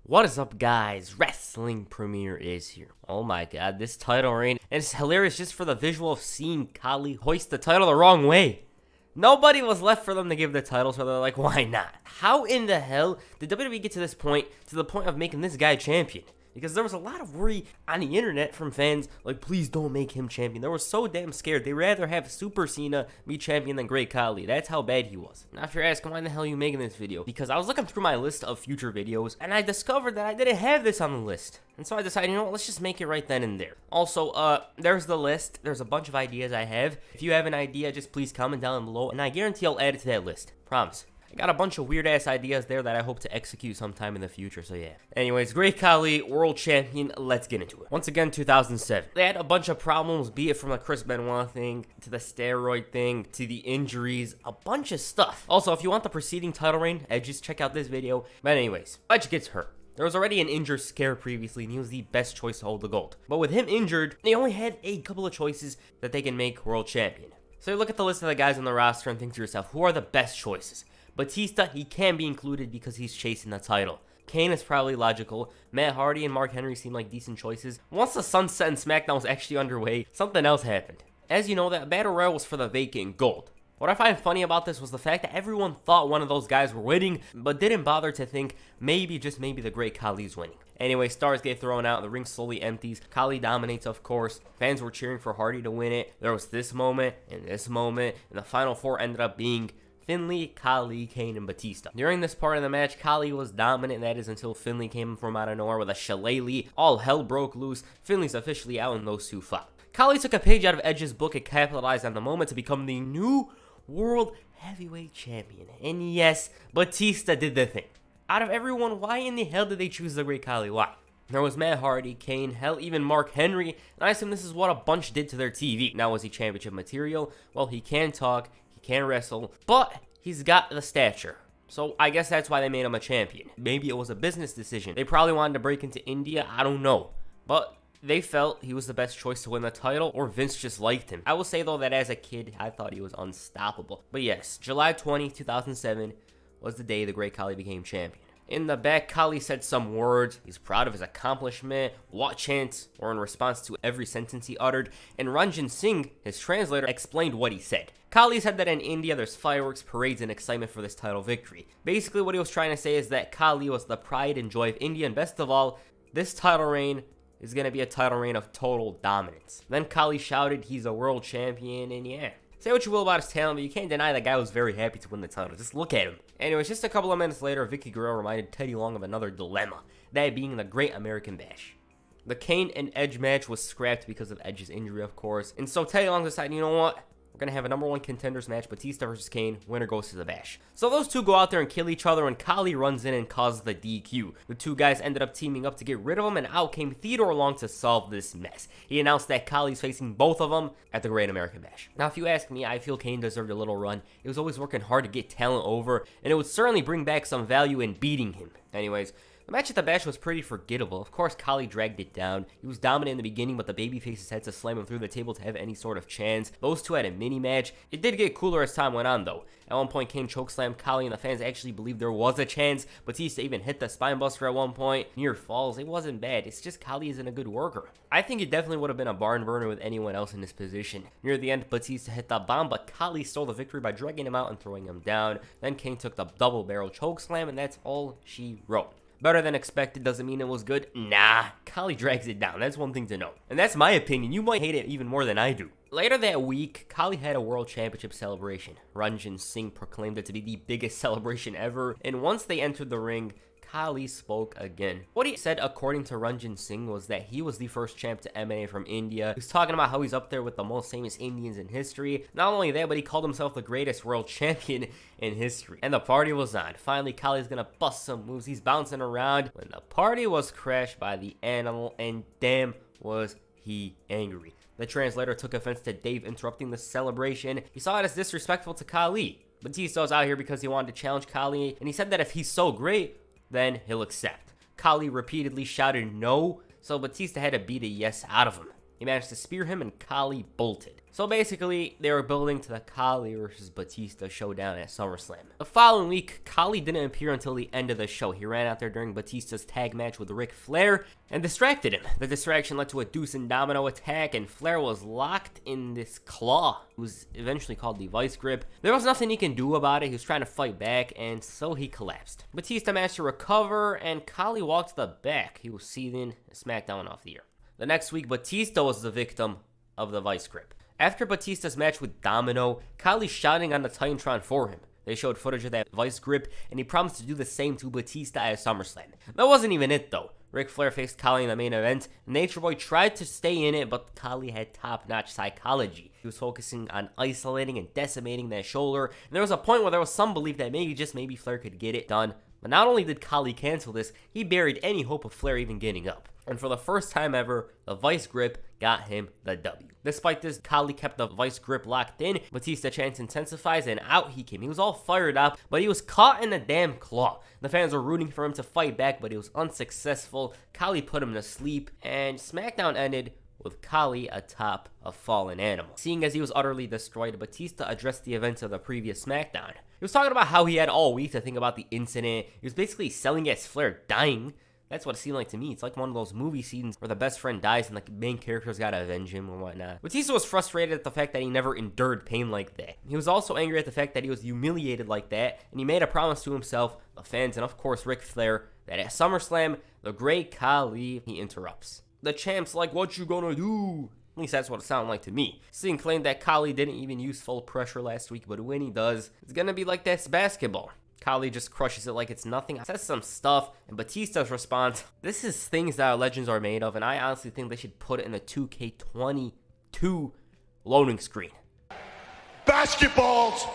What is up, guys? Wrestling Premiere is here. Oh my god, this title reign. And it's hilarious just for the visual of seeing Khali hoist the title the wrong way. Nobody was left for them to give the title, so they're like, why not? How in the hell did WWE get to this point, to the point of making this guy champion? Because there was a lot of worry on the internet from fans, like, please don't make him champion. They were so damn scared. They'd rather have Super Cena be champion than Great Khali. That's how bad he was. Now, if you're asking, why the hell are you making this video? Because I was looking through my list of future videos, and I discovered that I didn't have this on the list. And so I decided, you know what, let's just make it right then and there. Also, there's the list. There's a bunch of ideas I have. If you have an idea, just please comment down below, and I guarantee I'll add it to that list. Promise. I got a bunch of weird-ass ideas there that I hope to execute sometime in the future, so yeah. Anyways, Great Khali, world champion, let's get into it. Once again, 2007. They had a bunch of problems, be it from the Chris Benoit thing, to the steroid thing, to the injuries, a bunch of stuff. Also, if you want the preceding title reign, just check out this video. But anyways, Edge gets hurt. There was already an injured scare previously, and he was the best choice to hold the gold. But with him injured, they only had a couple of choices that they can make world champion. So you look at the list of the guys on the roster and think to yourself, who are the best choices? Batista, he can be included because he's chasing the title. Kane is probably logical. Matt Hardy and Mark Henry seem like decent choices. Once the Sunset and SmackDown was actually underway, something else happened. As you know, that Battle Royal was for the vacant gold. What I find funny about this was the fact that everyone thought one of those guys were winning, but didn't bother to think maybe, just maybe, the Great Khali's winning. Anyway, stars get thrown out, the ring slowly empties, Khali dominates, of course. Fans were cheering for Hardy to win it. There was this moment, and the final four ended up being Finlay, Khali, Kane, and Batista. During this part of the match, Khali was dominant, that is until Finlay came from out of nowhere with a shillelagh. All hell broke loose. Finlay's officially out and those two fought. Khali took a page out of Edge's book and capitalized on the moment to become the new World Heavyweight Champion. And yes, Batista did the thing. Out of everyone, why in the hell did they choose the Great Khali? Why? There was Matt Hardy, Kane, hell, even Mark Henry, and I assume this is what a bunch did to their TV. Now, was he championship material? Well, he can talk, can't wrestle, but he's got the stature. So I guess that's why they made him a champion. Maybe it was a business decision. They probably wanted to break into India, I don't know. But they felt he was the best choice to win the title, or Vince just liked him. I will say though that as a kid, I thought he was unstoppable. But yes, July 20, 2007 was the day the Great Khali became champion. In the back, Khali said some words. He's proud of his accomplishment. What chants were in response to every sentence he uttered. And Ranjan Singh, his translator, explained what he said. Khali said that in India, there's fireworks, parades, and excitement for this title victory. Basically, what he was trying to say is that Khali was the pride and joy of India. And best of all, this title reign is going to be a title reign of total dominance. Then Khali shouted he's a world champion, and yeah. Say what you will about his talent, but you can't deny that guy was very happy to win the title. Just look at him. Anyways, just a couple of minutes later, Vicky Guerrero reminded Teddy Long of another dilemma, that being the Great American Bash. The Kane and Edge match was scrapped because of Edge's injury, of course, and so Teddy Long decided, you know what? We're going to have a #1 contenders match, Batista versus Kane, winner goes to the Bash. So those two go out there and kill each other, and Khali runs in and causes the DQ. The two guys ended up teaming up to get rid of him, and out came Theodore Long to solve this mess. He announced that Khali's facing both of them at the Great American Bash. Now, if you ask me, I feel Kane deserved a little run. He was always working hard to get talent over, and it would certainly bring back some value in beating him. Anyways, the match at the Bash was pretty forgettable. Of course, Khali dragged it down. He was dominant in the beginning, but the babyfaces had to slam him through the table to have any sort of chance. Those two had a mini-match. It did get cooler as time went on, though. At one point, Kane chokeslammed Khali, and the fans actually believed there was a chance. Batista even hit the spinebuster at one point. Near falls. It wasn't bad. It's just Khali isn't a good worker. I think it definitely would have been a barn burner with anyone else in this position. Near the end, Batista hit the bomb, but Khali stole the victory by dragging him out and throwing him down. Then Kane took the double-barrel chokeslam, and that's all she wrote. Better than expected doesn't mean it was good. Nah, Khali drags it down. That's one thing to know. And that's my opinion. You might hate it even more than I do. Later that week, Khali had a World Championship celebration. Ranjan Singh proclaimed it to be the biggest celebration ever. And once they entered the ring, Khali spoke again. What he said, according to Ranjan Singh, was that he was the first champ to emanate from India. He was talking about how he's up there with the most famous Indians in history. Not only that, but he called himself the greatest world champion in history. And the party was on. Finally, Khali's gonna bust some moves. He's bouncing around when the party was crashed by the animal, and damn was he angry. The translator took offense to Dave interrupting the celebration. He saw it as disrespectful to Khali. Batista was out here because he wanted to challenge Khali, and he said that if he's so great, then he'll accept. Khali repeatedly shouted no, so Batista had to beat a yes out of him. He managed to spear him, and Khali bolted. So basically, they were building to the Khali versus Batista showdown at SummerSlam. The following week, Khali didn't appear until the end of the show. He ran out there during Batista's tag match with Ric Flair and distracted him. The distraction led to a deuce and domino attack, and Flair was locked in this claw. It was eventually called the vice grip. There was nothing he can do about it. He was trying to fight back, and so he collapsed. Batista managed to recover, and Khali walked to the back. He was seething, SmackDown off the air. The next week, Batista was the victim of the vice grip. After Batista's match with Domino, Khali's shouting on the Titantron for him. They showed footage of that vice grip, and he promised to do the same to Batista at SummerSlam. That wasn't even it, though. Ric Flair faced Khali in the main event. Nature Boy tried to stay in it, but Khali had top-notch psychology. He was focusing on isolating and decimating that shoulder, and there was a point where there was some belief that maybe Flair could get it done. But not only did Khali cancel this, he buried any hope of Flair even getting up. And for the first time ever, the vice grip got him the W. Despite this, Khali kept the vice grip locked in. Batista chance intensifies, and out he came. He was all fired up, but he was caught in the damn claw. The fans were rooting for him to fight back, but he was unsuccessful. Khali put him to sleep, and SmackDown ended with Khali atop a fallen animal. Seeing as he was utterly destroyed, Batista addressed the events of the previous SmackDown. He was talking about how he had all week to think about the incident. He was basically selling as Flair dying. That's what it seemed like to me. It's like one of those movie scenes where the best friend dies and the main character's gotta avenge him or whatnot. Batista was frustrated at the fact that he never endured pain like that. He was also angry at the fact that he was humiliated like that, and he made a promise to himself, the fans, and of course Ric Flair, that at SummerSlam, the great Khali, he interrupts. The champ's like, "What you gonna do?" At least that's what it sounded like to me. Sting claimed that Khali didn't even use full pressure last week, but when he does, it's gonna be like that's basketball. Khali just crushes it like it's nothing, says some stuff, and Batista's response, "This is things that our legends are made of, and I honestly think they should put it in the 2K22 loading screen." Basketballs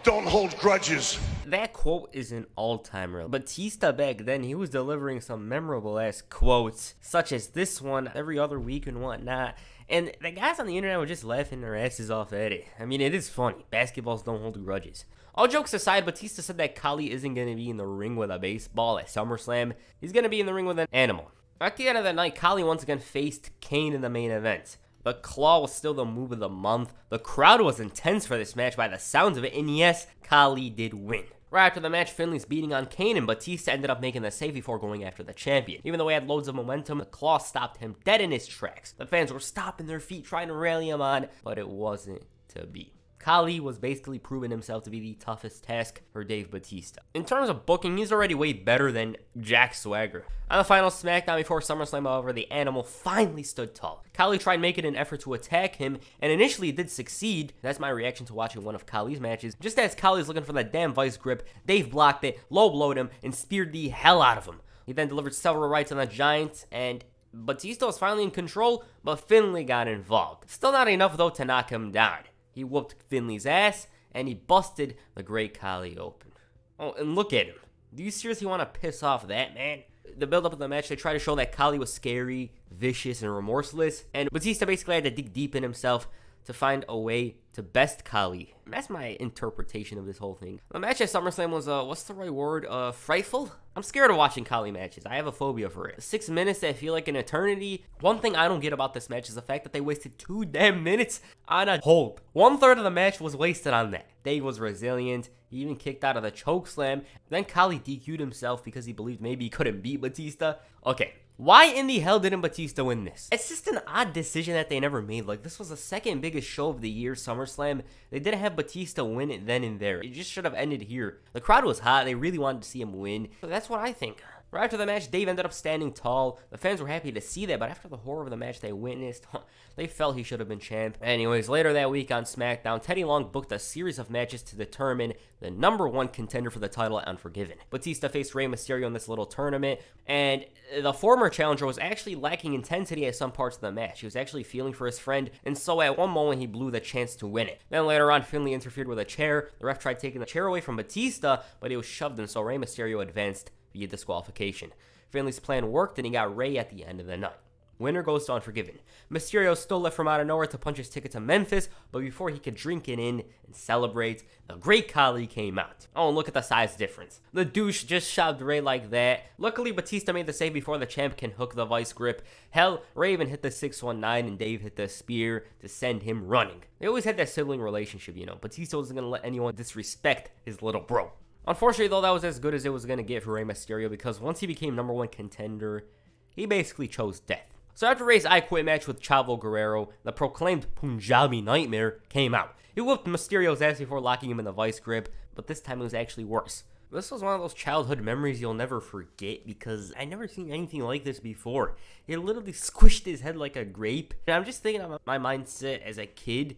don't hold grudges. That quote is an all-timer. Batista back then, he was delivering some memorable-ass quotes, such as this one every other week and whatnot. And the guys on the internet were just laughing their asses off at it. I mean, it is funny. Basketballs don't hold grudges. All jokes aside, Batista said that Khali isn't going to be in the ring with a baseball at SummerSlam. He's going to be in the ring with an animal. At the end of the night, Khali once again faced Kane in the main event. The claw was still the move of the month. The crowd was intense for this match by the sounds of it. And yes, Khali did win. Right after the match, Finley's beating on Kane, and Batista ended up making the save before going after the champion. Even though he had loads of momentum, the claw stopped him dead in his tracks. The fans were stomping their feet trying to rally him on, but it wasn't to be. Khali was basically proving himself to be the toughest task for Dave Batista. In terms of booking, he's already way better than Jack Swagger. On the final SmackDown before SummerSlam, however, the animal finally stood tall. Khali tried making an effort to attack him, and initially did succeed. That's my reaction to watching one of Khali's matches. Just as Khali's looking for that damn vice grip, Dave blocked it, low blowed him, and speared the hell out of him. He then delivered several rights on the Giant, and Batista was finally in control, but Finley got involved. Still not enough, though, to knock him down. He whooped Finley's ass, and he busted the great Khali open. Oh, and look at him. Do you seriously want to piss off that man? The build-up of the match, they tried to show that Khali was scary, vicious, and remorseless, and Batista basically had to dig deep in himself to find a way to best Khali. That's my interpretation of this whole thing. The match at SummerSlam was, what's the right word? Frightful? I'm scared of watching Khali matches. I have a phobia for it. 6 minutes that feel like an eternity. One thing I don't get about this match is the fact that they wasted 2 damn minutes on a hold. 1/3 of the match was wasted on that. Dave was resilient. He even kicked out of the chokeslam. Then Khali DQ'd himself because he believed maybe he couldn't beat Batista. Okay. Why in the hell didn't Batista win this? It's just an odd decision that they never made. Like, this was the second biggest show of the year, SummerSlam. They didn't have Batista win it then and there. It just should have ended here. The crowd was hot. They really wanted to see him win. So that's what I think. Right after the match, Dave ended up standing tall. The fans were happy to see that, but after the horror of the match they witnessed, they felt he should have been champ. Anyways, later that week on SmackDown, Teddy Long booked a series of matches to determine the #1 contender for the title at Unforgiven. Batista faced Rey Mysterio in this little tournament, and the former challenger was actually lacking intensity at some parts of the match. He was actually feeling for his friend, and so at one moment he blew the chance to win it. Then later on, Finley interfered with a chair. The ref tried taking the chair away from Batista, but it was shoved, and so Rey Mysterio advanced via disqualification. Finley's plan worked, and he got Rey at the end of the night. Winner goes to Unforgiven. Mysterio still left from out of nowhere to punch his ticket to Memphis, but before he could drink it in and celebrate, the great Khali came out. Oh, and look at the size difference. The douche just shoved Rey like that. Luckily, Batista made the save before the champ can hook the vice grip. Hell, Rey even hit the 619 and Dave hit the spear to send him running. They always had that sibling relationship, you know. Batista wasn't going to let anyone disrespect his little bro. Unfortunately, though, that was as good as it was going to get for Rey Mysterio, because once he became #1 contender, he basically chose death. So after Rey's I Quit match with Chavo Guerrero, the proclaimed Punjabi Nightmare came out. He whooped Mysterio's ass before locking him in the vice grip, but this time it was actually worse. This was one of those childhood memories you'll never forget, because I never seen anything like this before. He literally squished his head like a grape. And I'm just thinking about my mindset as a kid.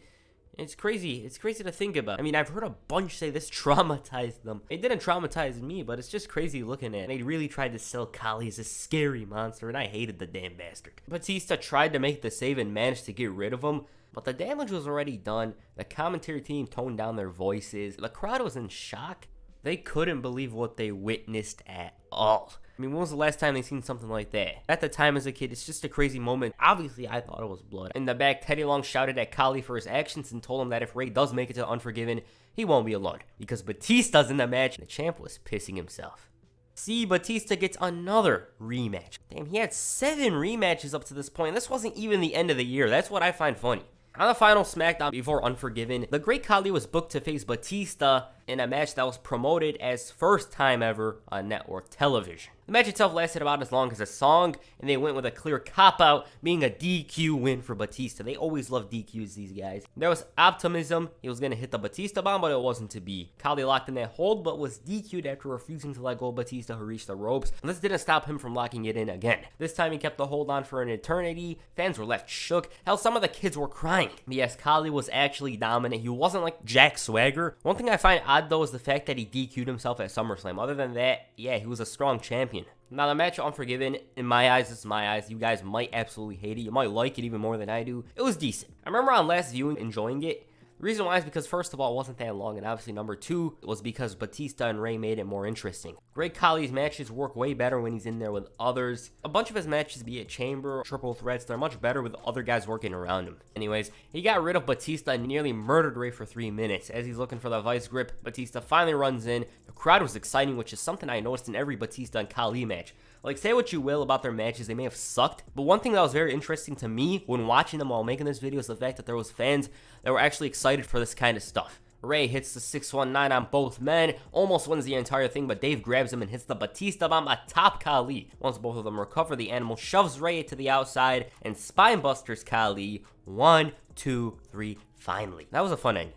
It's crazy. It's crazy to think about. I mean, I've heard a bunch say this traumatized them. It didn't traumatize me, but it's just crazy looking at it. They really tried to sell Khali as a scary monster, and I hated the damn bastard. Batista tried to make the save and managed to get rid of him, but the damage was already done. The commentary team toned down their voices. The crowd was in shock. They couldn't believe what they witnessed at all. I mean, when was the last time they seen something like that? At the time as a kid, it's just a crazy moment. Obviously, I thought it was blood. In the back, Teddy Long shouted at Khali for his actions and told him that if Rey does make it to Unforgiven, he won't be alone, because Batista's in the match and the champ was pissing himself. See, Batista gets another rematch. Damn, he had 7 rematches up to this point. This wasn't even the end of the year. That's what I find funny. On the final SmackDown before Unforgiven, the great Khali was booked to face Batista in a match that was promoted as first time ever on network television. The match itself lasted about as long as a song, and they went with a clear cop-out, being a DQ win for Batista. They always love DQs, these guys. There was optimism. He was going to hit the Batista bomb, but it wasn't to be. Khali locked in that hold, but was DQ'd after refusing to let go of Batista, who reached the ropes. And this didn't stop him from locking it in again. This time he kept the hold on for an eternity. Fans were left shook. Hell, some of the kids were crying. But yes, Khali was actually dominant. He wasn't like Jack Swagger. One thing I find odd, though, is the fact that he DQ'd himself at SummerSlam. Other than that, yeah, he was a strong champion. Now, the match Unforgiven, in my eyes, this is my eyes. You guys might absolutely hate it. You might like it even more than I do. It was decent. I remember on last viewing enjoying it. The reason why is because, first of all, it wasn't that long, and obviously number 2 was because Batista and Rey made it more interesting. Great Khali's matches work way better when he's in there with others. A bunch of his matches, be it chamber, triple threats, they're much better with other guys working around him. Anyways, he got rid of Batista and nearly murdered Rey for 3 minutes. As he's looking for the vice grip, Batista finally runs in. The crowd was exciting, which is something I noticed in every Batista and Khali match. Like, say what you will about their matches, they may have sucked, but one thing that was very interesting to me when watching them while making this video is the fact that there was fans that were actually excited for this kind of stuff. Rey hits the 619 on both men, almost wins the entire thing, but Dave grabs him and hits the Batista bomb atop Khali. Once both of them recover, the animal shoves Rey to the outside and spinebusters Khali. 1, 2, 3, finally. That was a fun ending.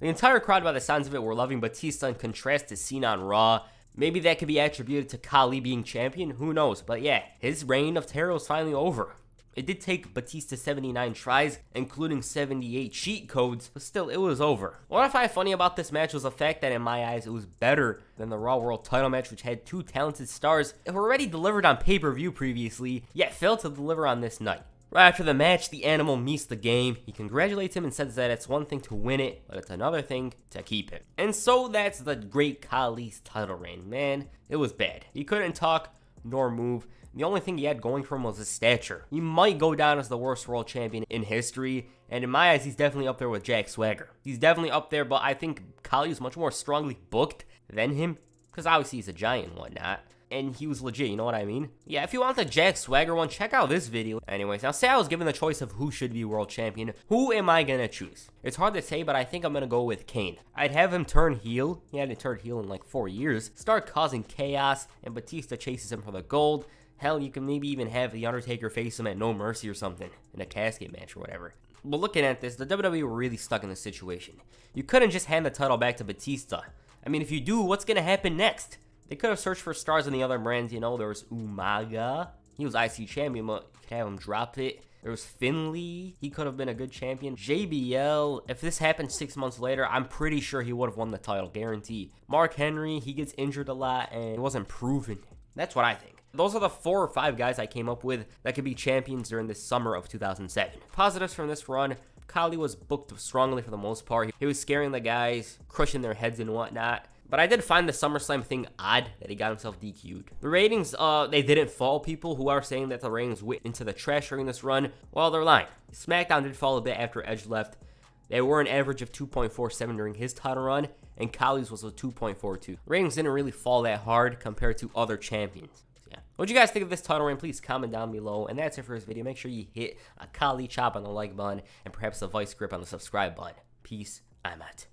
The entire crowd, by the sounds of it, were loving Batista in contrast to Cena on Raw. Maybe that could be attributed to Khali being champion, who knows, but yeah, his reign of terror was finally over. It did take Batista 79 tries, including 78 cheat codes, but still, it was over. What I find funny about this match was the fact that in my eyes, it was better than the Raw World title match, which had 2 talented stars that were already delivered on pay-per-view previously, yet failed to deliver on this night. Right after the match, the animal meets the game. He congratulates him and says that it's one thing to win it, but it's another thing to keep it. And so that's the great Khali's title reign. Man, it was bad. He couldn't talk nor move. The only thing he had going for him was his stature. He might go down as the worst world champion in history, and in my eyes, he's definitely up there with Jack Swagger. He's definitely up there, but I think Khali is much more strongly booked than him, because obviously he's a giant and whatnot. And he was legit, you know what I mean? Yeah, if you want the Jack Swagger one, check out this video. Anyways, now say I was given the choice of who should be world champion, who am I gonna choose? It's hard to say, but I think I'm gonna go with Kane. I'd have him turn heel. He hadn't turned heel in like 4 years. Start causing chaos, and Batista chases him for the gold. Hell, you can maybe even have The Undertaker face him at No Mercy or something, in a casket match or whatever. But looking at this, the WWE were really stuck in this situation. You couldn't just hand the title back to Batista. I mean, if you do, what's gonna happen next? They could have searched for stars in the other brands, you know. There was Umaga. He was IC champion, but you could have him drop it. There was Finley. He could have been a good champion. JBL. If this happened 6 months later, I'm pretty sure he would have won the title, guaranteed. Mark Henry, he gets injured a lot, and it wasn't proven. That's what I think. Those are the 4 or 5 guys I came up with that could be champions during this summer of 2007. Positives from this run. Khali was booked strongly for the most part. He was scaring the guys, crushing their heads and whatnot. But I did find the SummerSlam thing odd that he got himself DQ'd. The ratings, they didn't fall. People who are saying that the ratings went into the trash during this run, well, they're lying. SmackDown did fall a bit after Edge left. They were an average of 2.47 during his title run, and Khali's was a 2.42. Ratings didn't really fall that hard compared to other champions. So yeah. What do you guys think of this title reign? Please comment down below. And that's it for this video. Make sure you hit a Khali chop on the like button and perhaps a vice grip on the subscribe button. Peace. I'm out.